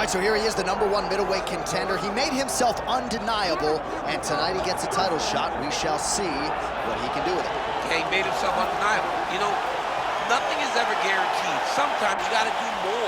right, so here he is, the #1 middleweight contender. He made himself undeniable, and tonight he gets a title shot. We shall see what he can do with it. Yeah, he made himself undeniable. You know, nothing is ever guaranteed. Sometimes you got to do more.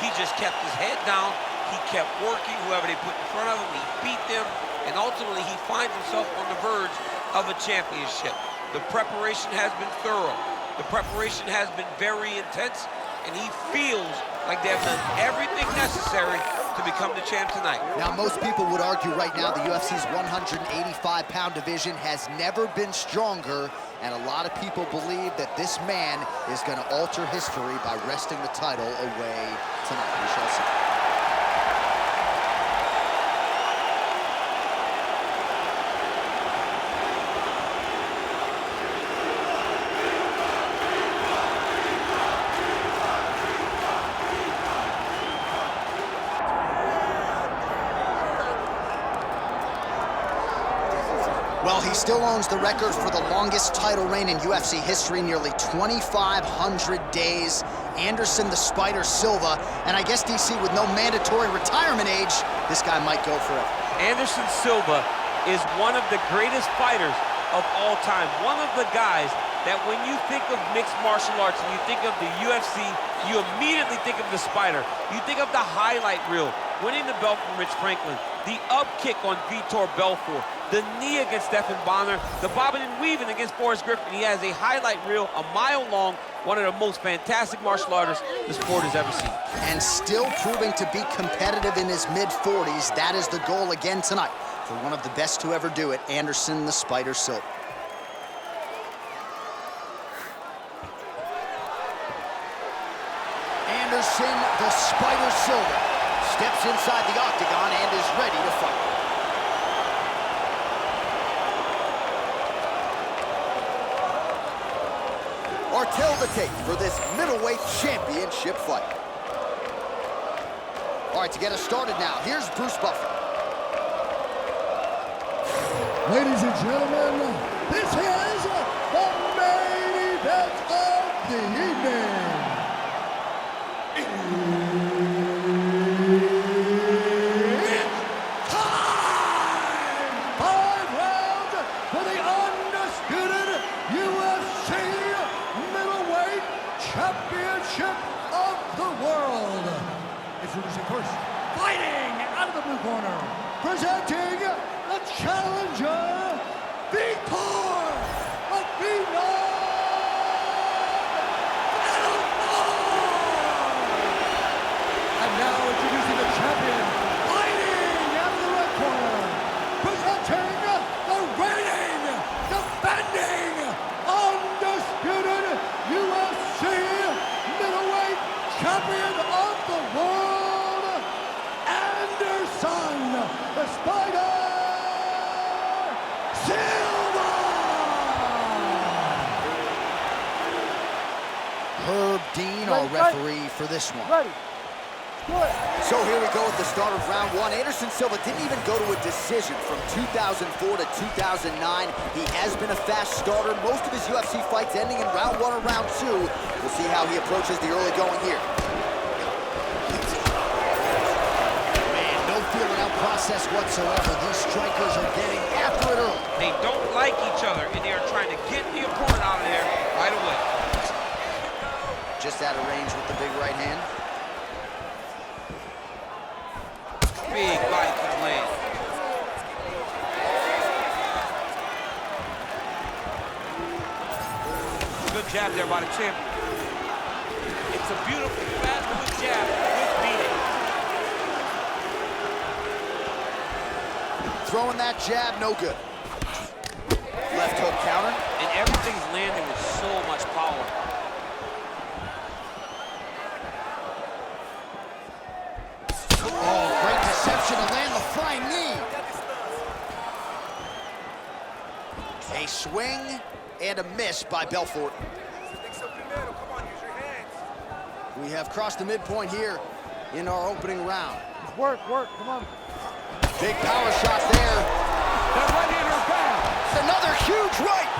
He just kept his head down. He kept working. Whoever they put in front of him, he beat them, and ultimately he finds himself on the verge of a championship. The preparation has been thorough. The preparation has been very intense, and he feels like they've done everything necessary to become the champ tonight. Now, most people would argue right now the UFC's 185-pound division has never been stronger, and a lot of people believe that this man is going to alter history by wresting the title away tonight. We shall see. Well, he still owns the record for the longest title reign in UFC history, nearly 2,500 days. Anderson the Spider Silva, and I guess, DC, with no mandatory retirement age, this guy might go forever. Anderson Silva is one of the greatest fighters of all time. One of the guys that when you think of mixed martial arts and you think of the UFC, you immediately think of the Spider. You think of the highlight reel, winning the belt from Rich Franklin, the up kick on Vitor Belfort, the knee against Stephen Bonner, the bobbing and weaving against Forrest Griffin. He has a highlight reel a mile long, one of the most fantastic martial artists the sport has ever seen. And still proving to be competitive in his mid-40s. That is the goal again tonight for one of the best to ever do it, Anderson the Spider Silva. Anderson the Spider Silva steps inside the octagon and is ready to fight. Or tell the tape for this middleweight championship fight. All right, to get us started now, here's Bruce Buffer. Ladies and gentlemen, this is the main event of the evening. Championship of the world. Introducing first, fighting out of the blue corner, presenting the challenger, Vitor. And now introducing the champion, fighting out of the red corner, presenting the reigning, defending, undisputed UFC middleweight champion of the world, Anderson the Spider Silva. Herb Dean, our referee for this one. Ready. Good. So here we go at the start of round one. Anderson Silva didn't even go to a decision from 2004 to 2009. He has been a fast starter. Most of his UFC fights ending in round one or round two. We'll see how he approaches the early going here. Man, no feeling out process whatsoever. These strikers are getting after it early. They don't like each other, and they are trying to get the opponent out of there right away. Just out of range with the big right hand. Big body kick land. Good jab there by the champion. It's a beautiful, fast-moving jab with beating. Throwing that jab, no good. Left hook counter. And everything's landing with so much power. Oh, great deception to land the flying knee. A swing and a miss by Belfort. We have crossed the midpoint here in our opening round. Work, come on. Big power shot there. That right-hander back. Another huge right.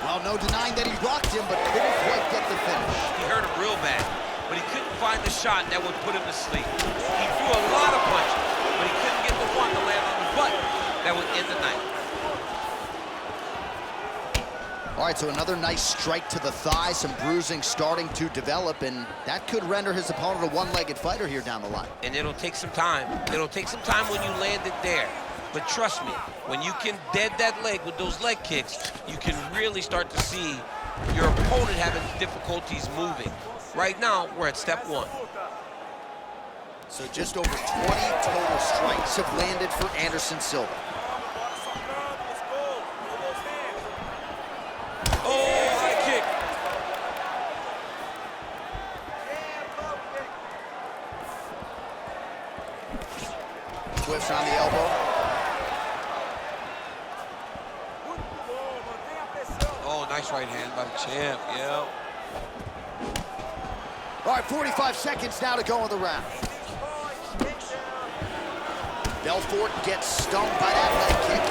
Well, no denying that he rocked him, but couldn't quite get the finish. He hurt him real bad, but he couldn't find the shot that would put him to sleep. He threw a lot of punches, but he couldn't get the one to land on the butt that would end the night. All right, so another nice strike to the thigh, some bruising starting to develop, and that could render his opponent a one-legged fighter here down the line. And it'll take some time. It'll take some time when you land it there. But trust me, when you can dead that leg with those leg kicks, you can really start to see your opponent having difficulties moving. Right now, we're at step 1. So just over 20 total strikes have landed for Anderson Silva. Oh, high kick. Twists on the elbow. Oh, nice right hand by the champ, yeah. All right, 45 seconds now to go in the round. Belfort gets stung by that leg kick.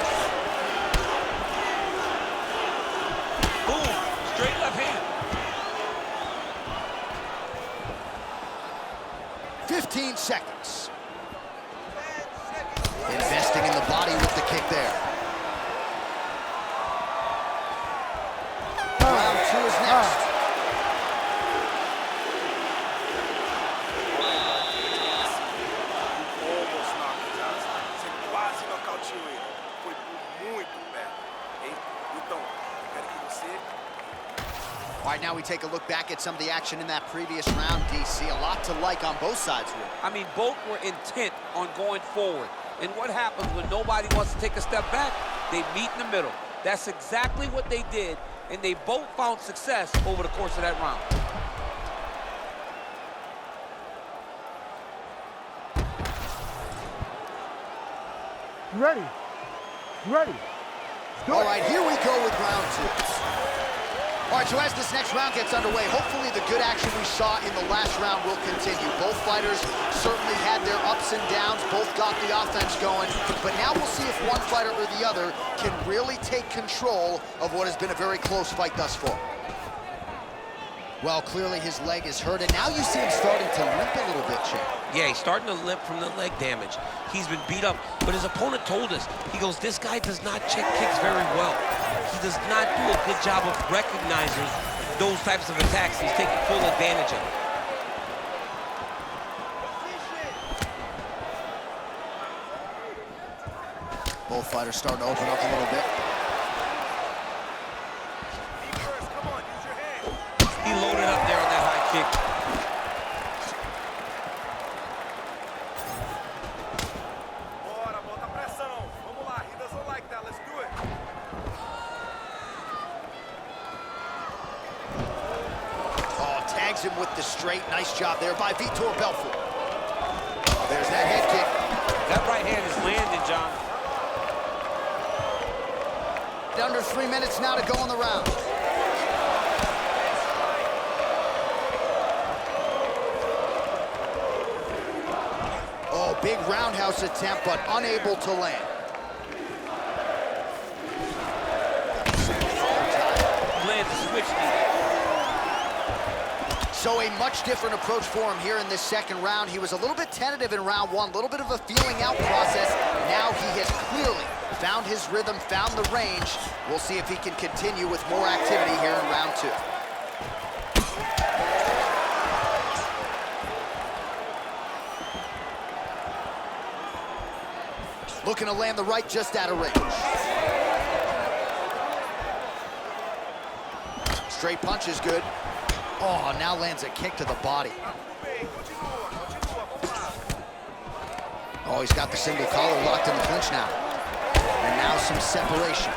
Boom, straight left hand. 15 seconds. Investing in the body with the kick there. Round 2 is next. All right, now we take a look back at some of the action in that previous round, DC. A lot to like on both sides, really. I mean, both were intent on going forward. And what happens when nobody wants to take a step back? They meet in the middle. That's exactly what they did, and they both found success over the course of that round. You ready? You ready? All right, here we go with round 2. All right, so as this next round gets underway, hopefully the good action we saw in the last round will continue. Both fighters certainly had their ups and downs, both got the offense going, but now we'll see if one fighter or the other can really take control of what has been a very close fight thus far. Well, clearly his leg is hurt, and now you see him starting to limp a little bit, Chad. Yeah, he's starting to limp from the leg damage. He's been beat up, but his opponent told us, he goes, this guy does not check kicks very well. He does not do a good job of recognizing those types of attacks. He's taking full advantage of it. Both fighters starting to open up a little bit. He loaded up there on that high kick. Oh, tags him with the straight. Nice job there by Vitor Belfort. Oh, there's that head kick. That right hand is landing, John. Under 3 minutes now to go in the round. Oh, big roundhouse attempt, but unable to land. Lands a switch knee. So a much different approach for him here in this second round. He was a little bit tentative in round 1, a little bit of a feeling out process. Now he has clearly found his rhythm, found the range. We'll see if he can continue with more activity here in round 2. Looking to land the right just out of range. Straight punch is good. Oh, now lands a kick to the body. Oh, he's got the single collar locked in the clinch now. And now some separation.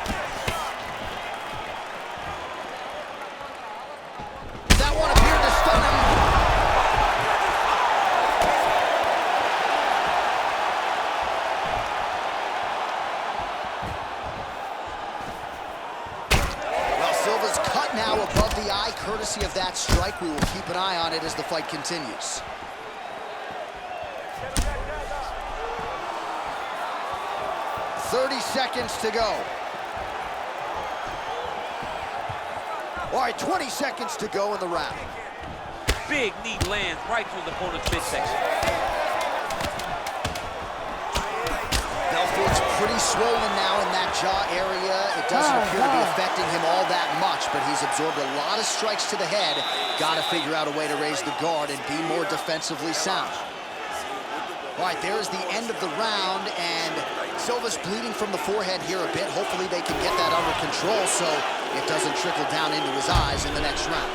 That one appeared to stun him. Well, Silva's cut now above the eye, courtesy of that strike. We will keep an eye on it as the fight continues. ...30 seconds to go. All right, 20 seconds to go in the round. Big knee lands right through the opponent's midsection. Belfort's pretty swollen now in that jaw area. It doesn't appear to be affecting him all that much, but he's absorbed a lot of strikes to the head. Got to figure out a way to raise the guard and be more defensively sound. All right, there's the end of the round, and Silva's bleeding from the forehead here a bit. Hopefully they can get that under control so it doesn't trickle down into his eyes in the next round.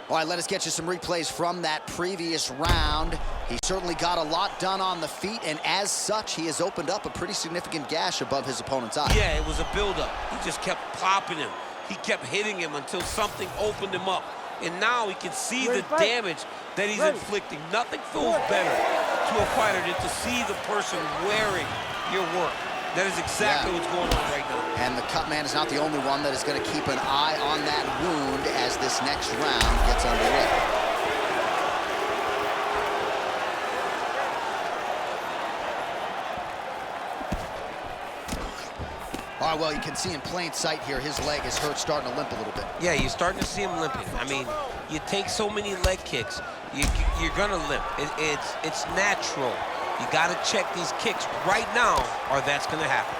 All right, let us get you some replays from that previous round. He certainly got a lot done on the feet, and as such, he has opened up a pretty significant gash above his opponent's eye. Yeah, it was a buildup. He just kept popping him. He kept hitting him until something opened him up. And now he can see the damage that he's inflicting. Nothing feels better to a fighter than to see the person wearing your work. That is exactly what's going on right now. And the cut man is not the only one that is going to keep an eye on that wound as this next round gets underway. All right, well, you can see in plain sight here, his leg is hurt, starting to limp a little bit. Yeah, you're starting to see him limping. I mean, you take so many leg kicks, you're gonna limp. It's natural. You gotta check these kicks right now, or that's gonna happen.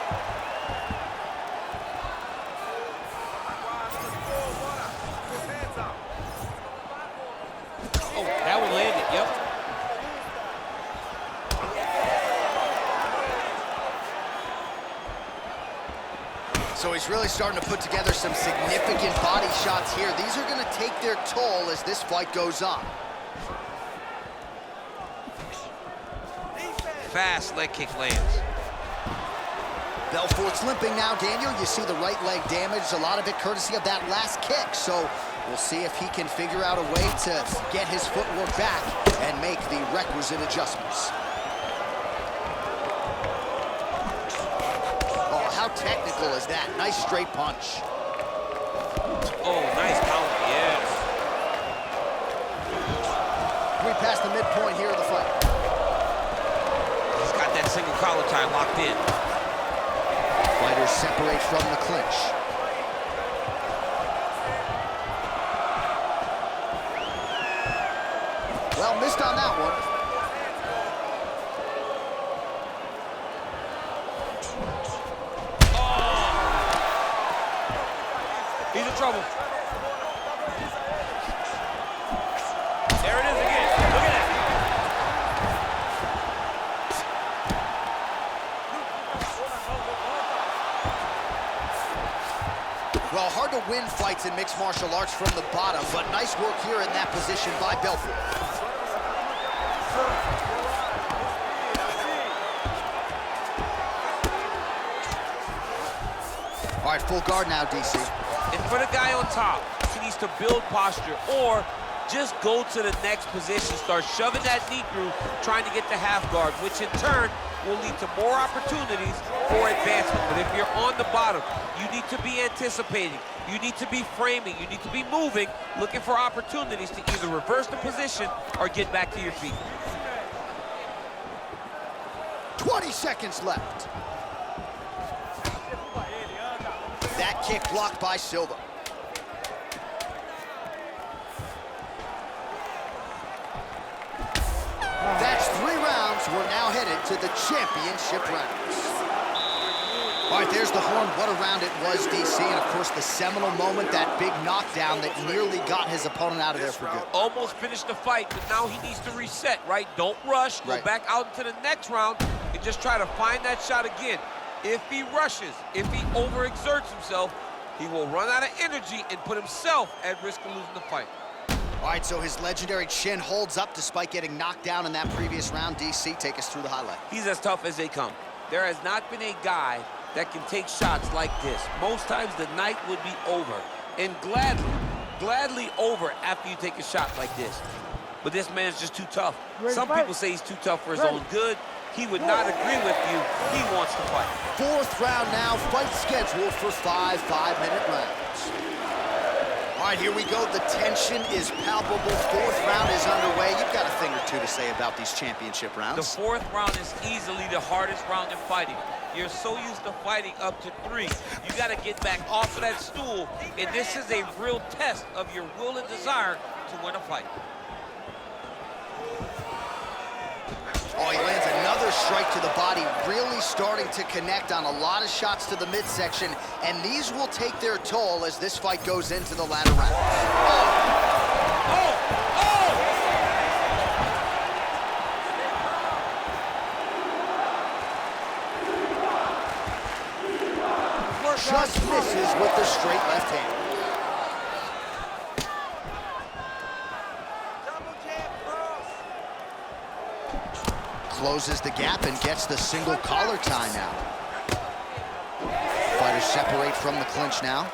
Oh, that one landed, yep. So he's really starting to put together some significant body shots here. These are going to take their toll as this fight goes on. Fast leg kick lands. Belfort's limping now, Daniel. You see the right leg damaged, a lot of it courtesy of that last kick. So we'll see if he can figure out a way to get his footwork back and make the requisite adjustments. How technical is that? Nice straight punch. Oh, nice counter, yes. We passed the midpoint here of the fight. He's got that single collar tie locked in. Fighters separate from the clinch. Well, missed on that one. He's in trouble. There it is again. Look at that. Well, hard to win fights in mixed martial arts from the bottom, but nice work here in that position by Belfort. All right, full guard now, DC. And for the guy on top, he needs to build posture or just go to the next position, start shoving that knee through, trying to get the half guard, which in turn will lead to more opportunities for advancement. But if you're on the bottom, you need to be anticipating, you need to be framing, you need to be moving, looking for opportunities to either reverse the position or get back to your feet. 20 seconds left. That kick blocked by Silva. That's 3 rounds. We're now headed to the championship rounds. All right, there's the horn. What a round it was, DC. And, of course, the seminal moment, that big knockdown that nearly got his opponent out of there for good. Almost finished the fight, but now he needs to reset, right? Don't rush. Go back out into the next round and just try to find that shot again. If he rushes, if he overexerts himself, he will run out of energy and put himself at risk of losing the fight. All right, so his legendary chin holds up despite getting knocked down in that previous round. DC, take us through the highlight. He's as tough as they come. There has not been a guy that can take shots like this. Most times the night would be over, and gladly over after you take a shot like this. But this man's just too tough. Some people say he's too tough for his own good. He would not agree with you. He wants to fight. 4th round now, fight scheduled for 5 5-minute rounds. All right, here we go. The tension is palpable. 4th round is underway. You've got a thing or two to say about these championship rounds. The 4th round is easily the hardest round in fighting. You're so used to fighting up to 3. You got to get back off of that stool, and this is a real test of your will and desire to win a fight. Oh, he lands another strike to the body, really starting to connect on a lot of shots to the midsection, and these will take their toll as this fight goes into the latter rounds. Just misses with the straight left hand. Closes the gap and gets the single collar tie now. Fighters separate from the clinch now.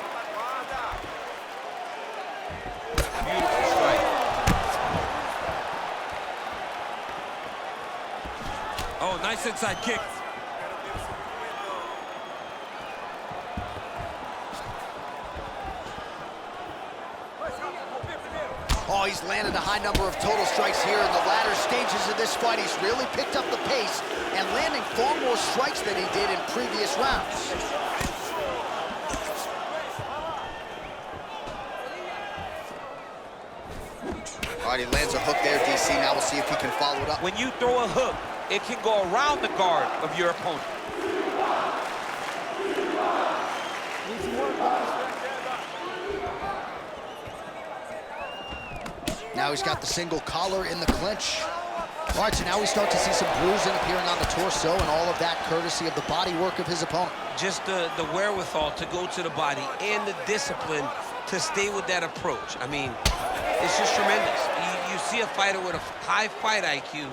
Beautiful strike. Oh, nice inside kick. Oh, he's landed a high number of total strikes here in the latter stages of this fight. He's really picked up the pace and landing far more strikes than he did in previous rounds. All right, he lands a hook there, DC. Now we'll see if he can follow it up. When you throw a hook, it can go around the guard of your opponent. Now he's got the single collar in the clinch. All right, so now we start to see some bruising appearing on the torso, and all of that courtesy of the body work of his opponent. Just the wherewithal to go to the body and the discipline to stay with that approach. I mean, it's just tremendous. You see a fighter with a high fight IQ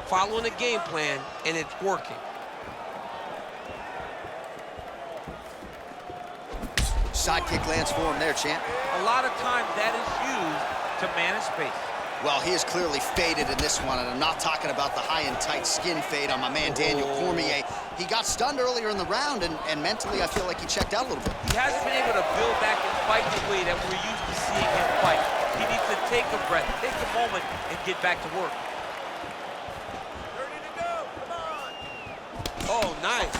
following a game plan, and it's working. Side kick lands for him there, champ. A lot of times that is used to manage space. Well, he is clearly faded in this one, and I'm not talking about the high and tight skin fade on my man Daniel Cormier. He got stunned earlier in the round, and mentally I feel like he checked out a little bit. He hasn't been able to build back and fight the way that we're used to seeing him fight. He needs to take a breath, take a moment, and get back to work. Ready to go, come on. Oh, nice.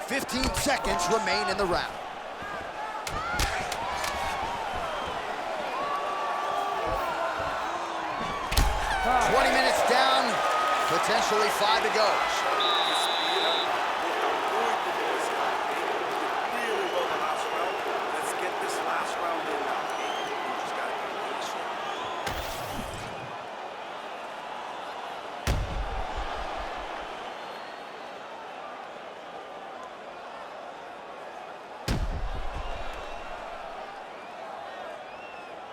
15 seconds remain in the round. 20 minutes down, potentially 5 to go. Let's get this last round in now. We just gotta get patient.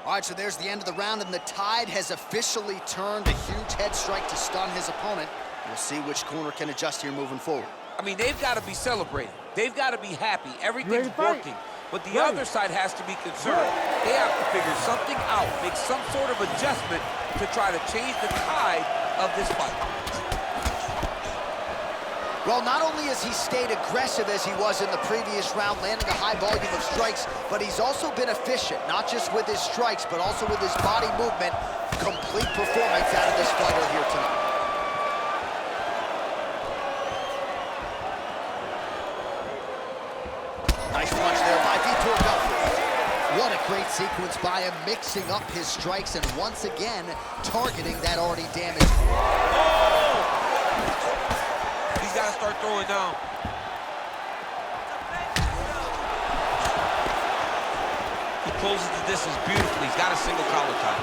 All right, so there's the end of the round, and the tide has officially turned. A huge head strike to stun his opponent. We'll see which corner can adjust here moving forward. I mean, they've got to be celebrating. They've got to be happy. Everything's working. But the other side has to be concerned. They have to figure something out, make some sort of adjustment to try to change the tide of this fight. Well, not only has he stayed aggressive as he was in the previous round, landing a high volume of strikes, but he's also been efficient, not just with his strikes, but also with his body movement. Complete performance out of this fighter here tonight. Nice punch there by Vitor Belfort. What a great sequence by him, mixing up his strikes and once again targeting that already damaged. He's got to start throwing down. He closes the distance beautifully. He's got a single collar tie.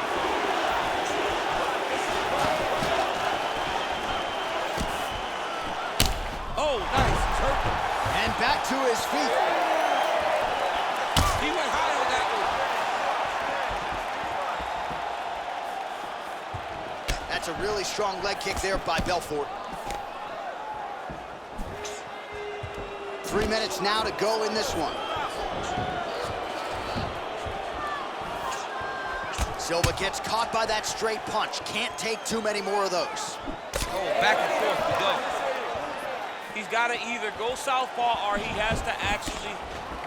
Oh, nice. He's hurt. And back to his feet. He went high on that one. That's a really strong leg kick there by Belfort. 3 minutes now to go in this one. Silva gets caught by that straight punch. Can't take too many more of those. Oh, back and forth we go. He's got to either go southpaw or he has to actually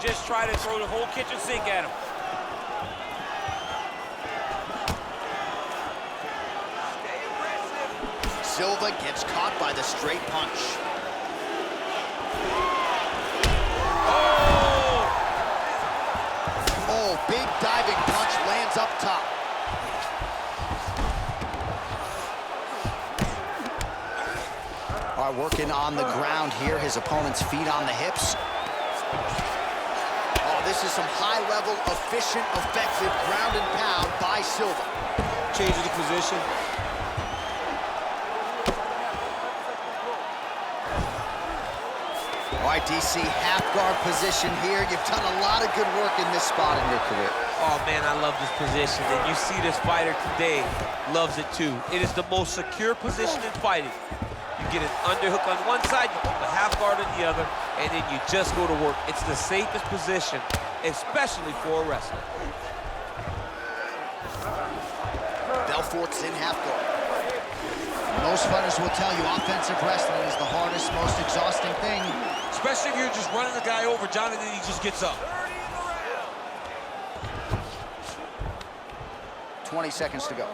just try to throw the whole kitchen sink at him. Silva gets caught by the straight punch. Oh, big diving punch lands up top. All right, working on the ground here. His opponent's feet on the hips. Oh, this is some high-level, efficient, effective ground and pound by Silva. Changes the position. All right, DC, half guard position here. You've done a lot of good work in this spot in your career. Oh, man, I love this position. And you see this fighter today loves it, too. It is the most secure position in fighting. You get an underhook on one side, you keep a half guard on the other, and then you just go to work. It's the safest position, especially for a wrestler. Belfort's in half guard. Most fighters will tell you offensive wrestling is the hardest, most exhausting thing. Especially if you're just running the guy over, John, and then he just gets up. 20 seconds to go.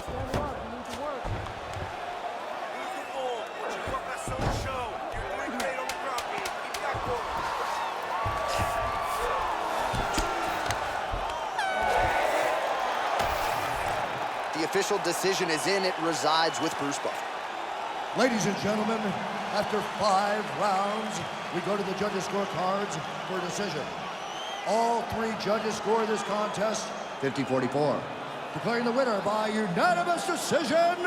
The official decision is in. It resides with Bruce Buffer. Ladies and gentlemen, after 5 rounds, we go to the judges' scorecards for a decision. All 3 judges score this contest 50-44. Declaring the winner by unanimous decision,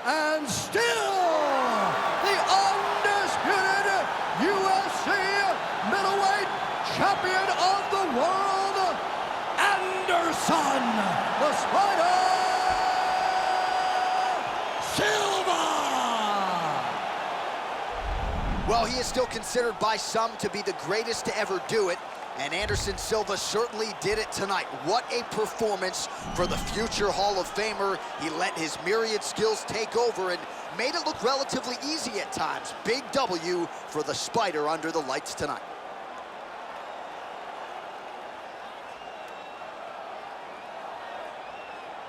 and still the undisputed UFC middleweight champion of the world, Anderson, the Spider Silva! Well, he is still considered by some to be the greatest to ever do it, and Anderson Silva certainly did it tonight. What a performance for the future Hall of Famer. He let his myriad skills take over and made it look relatively easy at times. Big W for the Spider under the lights tonight.